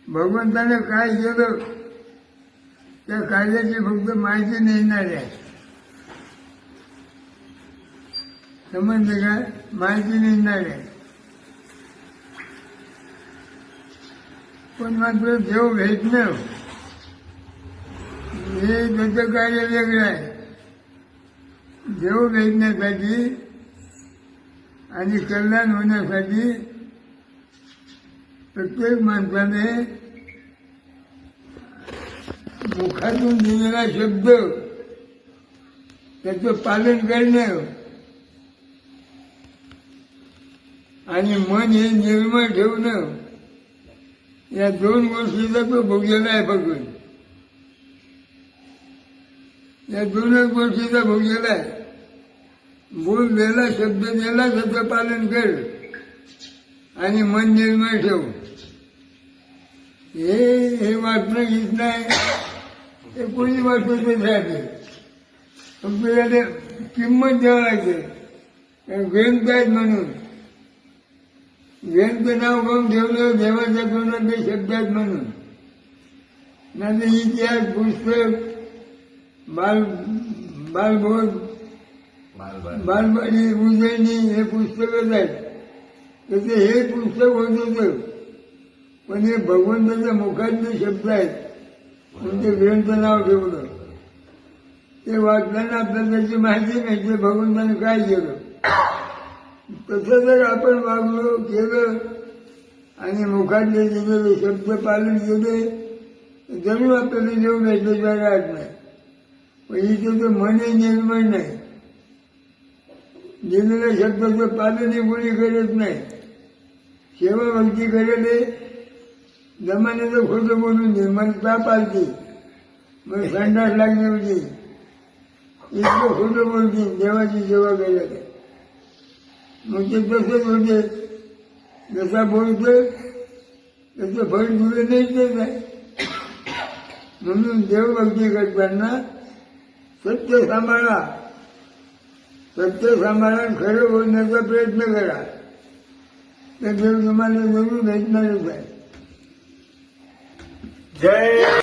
भगवंताने काय केलं त्या कार्याची फक्त माहिती नेणार आहे. समजलं काय? माहिती नेणार आहे. पण मात्र देव भेटणं हे त्याचं कार्य वेगळं आहे. देव भेटण्यासाठी आणि कल्याण होण्यासाठी प्रत्येक माणसाने मुखातून दिलेला शब्द त्याचं पालन करणं आणि मन हे निर्मळ ठेवणं या दोन गोष्टीचा तो भोगलेला आहे. फक्त या दोनच गोष्टीचा भोगलेला आहे. बोल दिला, शब्द दिला, त्याचं पालन कर आणि मन निर्मळ ठेव. हे वाटणं घेत नाही, ते कोणी वाटतच राहते. फक्त त्याला किंमत द्यावं लागते. ग्रंथ आहेत म्हणून ग्रंथ नाव करून ठेवलं देवाच्या तोंडात ते शब्द आहेत म्हणून. नाही इतिहास पुस्तक बालबोध बालवाडी उजळणी हे पुस्तकच आहेत. त्याचं हे पुस्तक होत होतं, पण हे भगवंताच्या मुखातले शब्द आहेत म्हणून ते ग्रंथ नाव ठेवलं. ते वाचताना आपल्याला त्याची माहिती मिळते भगवंताने काय केलं. तसं जर आपण वागलो केलं आणि मुखातले दिलेले शब्द पालन केले तर जरूर आपल्याला देव भेटल्याशिवाय राहत नाही. पण इथे तर मनही निर्मळ नाही. दिलेल्या शब्दाचं पालनही कोणी करत नाही. सेवा भक्ती करेल जमान्याचं खोटं बोलून दे. मला ताप आलते, मग संडास लागली होती, इतकं खोटं बोलते देवाची सेवा केल्याने. मग ते तसंच होते. जसा बोलतोय त्याचं फळ तुला द्यायचंच आहे. म्हणून देवभक्ती करताना सत्य सांभाळा, सत्य सांभाळून खरं बोलण्याचा प्रयत्न करा. तर देव तुम्हाला जरूर भेटणारच आहे. जय